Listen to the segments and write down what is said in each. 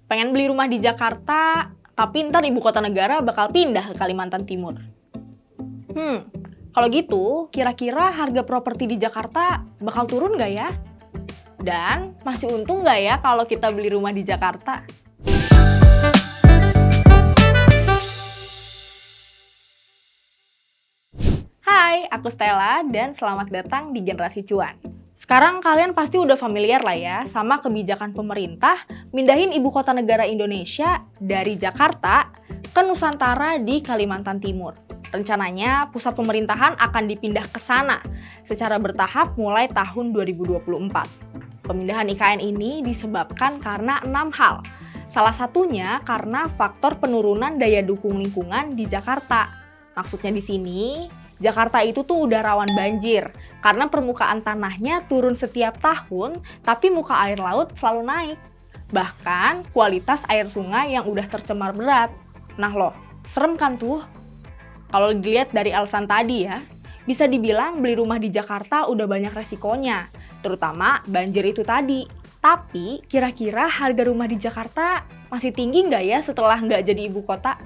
Pengen beli rumah di Jakarta, tapi ntar ibu kota negara bakal pindah ke Kalimantan Timur. Kalau gitu, kira-kira harga properti di Jakarta bakal turun nggak ya? Dan masih untung nggak ya kalau kita beli rumah di Jakarta? Hai, aku Stella dan selamat datang di Generasi Cuan. Sekarang kalian pasti udah familiar lah ya sama kebijakan pemerintah mindahin ibu kota negara Indonesia dari Jakarta ke Nusantara di Kalimantan Timur. Rencananya pusat pemerintahan akan dipindah ke sana secara bertahap mulai tahun 2024. Pemindahan IKN ini disebabkan karena 6 hal. Salah satunya karena faktor penurunan daya dukung lingkungan di Jakarta. Maksudnya di sini, Jakarta itu tuh udah rawan banjir karena permukaan tanahnya turun setiap tahun, tapi muka air laut selalu naik. Bahkan kualitas air sungai yang udah tercemar berat. Nah loh, serem kan tuh? Kalau dilihat dari alasan tadi ya, bisa dibilang beli rumah di Jakarta udah banyak resikonya, terutama banjir itu tadi. Tapi kira-kira harga rumah di Jakarta masih tinggi nggak ya setelah nggak jadi ibu kota?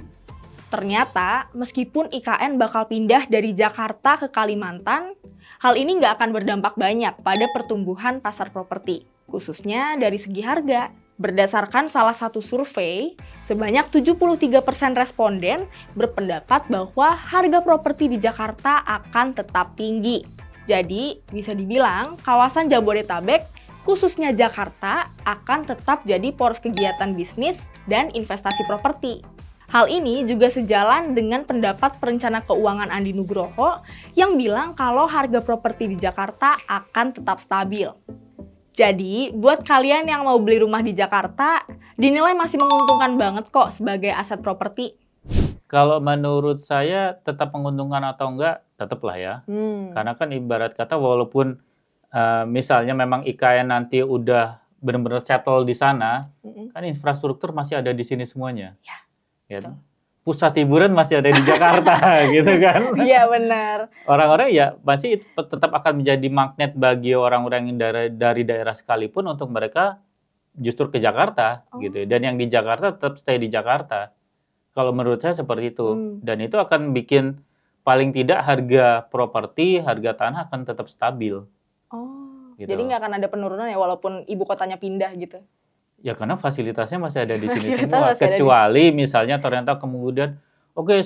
Ternyata, meskipun IKN bakal pindah dari Jakarta ke Kalimantan, hal ini nggak akan berdampak banyak pada pertumbuhan pasar properti, khususnya dari segi harga. Berdasarkan salah satu survei, sebanyak 73% responden berpendapat bahwa harga properti di Jakarta akan tetap tinggi. Jadi, bisa dibilang kawasan Jabodetabek, khususnya Jakarta, akan tetap jadi poros kegiatan bisnis dan investasi properti. Hal ini juga sejalan dengan pendapat perencana keuangan Andi Nugroho yang bilang kalau harga properti di Jakarta akan tetap stabil. Jadi, buat kalian yang mau beli rumah di Jakarta, dinilai masih menguntungkan banget kok sebagai aset properti. Kalau menurut saya tetap menguntungkan atau enggak, tetaplah ya. Karena kan ibarat kata walaupun misalnya memang IKN nanti udah benar-benar settle di sana, kan infrastruktur masih ada di sini semuanya. Ya. Pusat hiburan masih ada di Jakarta gitu kan. Iya benar. Orang-orang ya pasti tetap akan menjadi magnet bagi orang-orang yang dari daerah sekalipun untuk mereka justru ke Jakarta gitu. Dan yang di Jakarta tetap stay di Jakarta. Kalau menurut saya seperti itu. Dan itu akan bikin paling tidak harga properti, harga tanah akan tetap stabil. Gitu. Jadi nggak akan ada penurunan ya walaupun ibu kotanya pindah gitu. Ya karena fasilitasnya masih ada di sini semua. Kecuali misalnya ternyata kemudian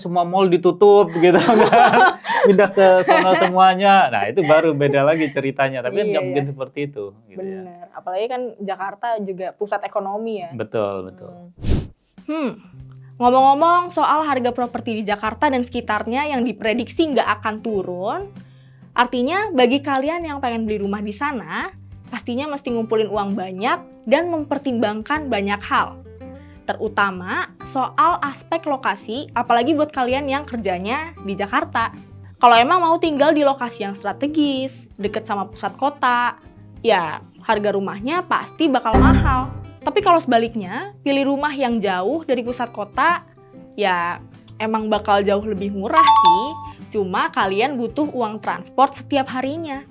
semua mall ditutup gitu kan. Pindah ke sana semuanya. Nah, itu baru beda lagi ceritanya. Tapi kan nggak mungkin seperti itu gitu. Benar. Apalagi kan Jakarta juga pusat ekonomi ya. Betul. Ngomong-ngomong soal harga properti di Jakarta dan sekitarnya yang diprediksi nggak akan turun, artinya bagi kalian yang pengen beli rumah di sana, pastinya mesti ngumpulin uang banyak dan mempertimbangkan banyak hal. Terutama soal aspek lokasi, apalagi buat kalian yang kerjanya di Jakarta. Kalau emang mau tinggal di lokasi yang strategis, deket sama pusat kota, ya harga rumahnya pasti bakal mahal. Tapi kalau sebaliknya, pilih rumah yang jauh dari pusat kota, ya emang bakal jauh lebih murah sih. Cuma kalian butuh uang transport setiap harinya.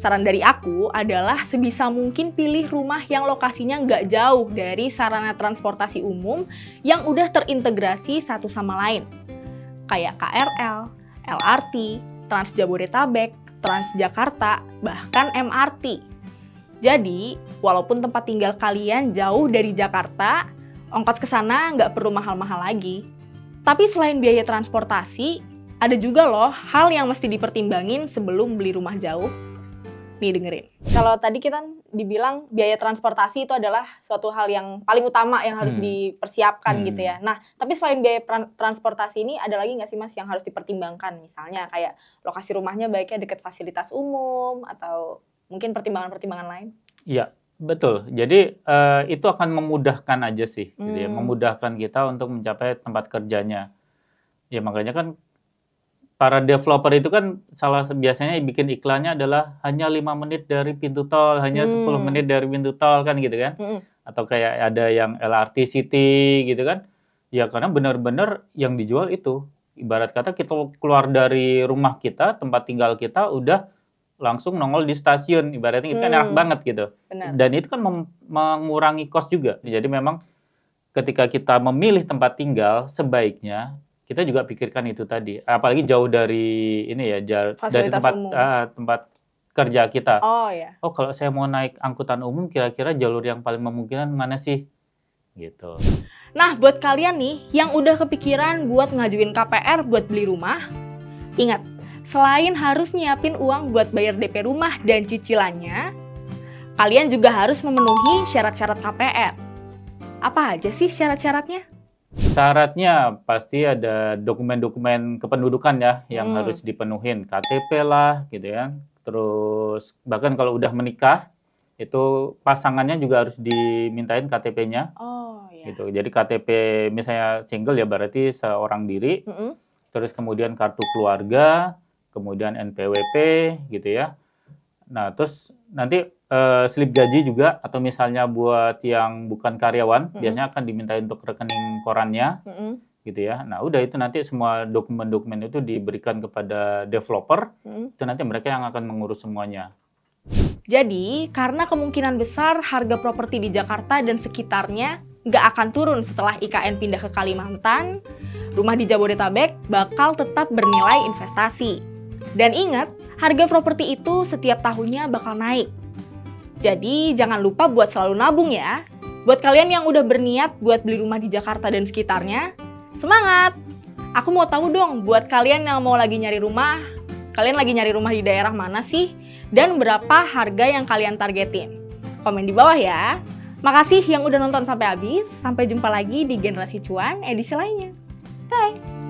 Saran dari aku adalah sebisa mungkin pilih rumah yang lokasinya nggak jauh dari sarana transportasi umum yang udah terintegrasi satu sama lain. Kayak KRL, LRT, Trans Jabodetabek, Transjakarta, bahkan MRT. Jadi, walaupun tempat tinggal kalian jauh dari Jakarta, ongkos ke sana nggak perlu mahal-mahal lagi. Tapi selain biaya transportasi, ada juga loh hal yang mesti dipertimbangin sebelum beli rumah jauh. Nih dengerin. Kalau tadi kita dibilang biaya transportasi itu adalah suatu hal yang paling utama yang harus dipersiapkan gitu ya. Nah, tapi selain biaya transportasi ini ada lagi nggak sih Mas yang harus dipertimbangkan? Misalnya kayak lokasi rumahnya baiknya dekat fasilitas umum atau mungkin pertimbangan-pertimbangan lain? Iya, betul. Jadi itu akan memudahkan aja sih, gitu ya. Memudahkan kita untuk mencapai tempat kerjanya. Ya makanya kan para developer itu kan biasanya bikin iklannya adalah hanya 5 menit dari pintu tol, hanya 10 menit dari pintu tol kan gitu kan. Atau kayak ada yang LRT City gitu kan. Ya karena benar-benar yang dijual itu. Ibarat kata kita keluar dari rumah kita, tempat tinggal kita udah langsung nongol di stasiun. Ibaratnya itu kan enak banget gitu. Benar. Dan itu kan mengurangi kos juga. Jadi memang ketika kita memilih tempat tinggal, sebaiknya kita juga pikirkan itu tadi. Apalagi jauh dari ini ya, dari Fasilitas tempat umum. tempat kerja kita. Oh ya. Oh, kalau saya mau naik angkutan umum, kira-kira jalur yang paling memungkinkan mana sih? Gitu. Nah, buat kalian nih yang udah kepikiran buat ngajuin KPR buat beli rumah, ingat, selain harus nyiapin uang buat bayar DP rumah dan cicilannya, kalian juga harus memenuhi syarat-syarat KPR. Apa aja sih syarat-syaratnya? Syaratnya pasti ada dokumen-dokumen kependudukan ya yang harus dipenuhin, KTP lah gitu ya. Terus bahkan kalau udah menikah itu pasangannya juga harus dimintain KTP-nya Oh ya. gitu. Jadi KTP misalnya single ya berarti seorang diri, terus kemudian kartu keluarga, kemudian NPWP gitu ya. Nah, terus nanti slip gaji juga atau misalnya buat yang bukan karyawan biasanya akan dimintain untuk rekening korannya gitu ya. Nah, udah itu nanti semua dokumen-dokumen itu diberikan kepada developer, itu nanti mereka yang akan mengurus semuanya. Jadi, karena kemungkinan besar harga properti di Jakarta dan sekitarnya nggak akan turun setelah IKN pindah ke Kalimantan, rumah di Jabodetabek bakal tetap bernilai investasi. Dan ingat, harga properti itu setiap tahunnya bakal naik. Jadi, jangan lupa buat selalu nabung ya. Buat kalian yang udah berniat buat beli rumah di Jakarta dan sekitarnya, semangat! Aku mau tahu dong, buat kalian yang mau lagi nyari rumah, kalian lagi nyari rumah di daerah mana sih? Dan berapa harga yang kalian targetin? Komen di bawah ya. Makasih yang udah nonton sampai habis. Sampai jumpa lagi di Generasi Cuan edisi lainnya. Bye!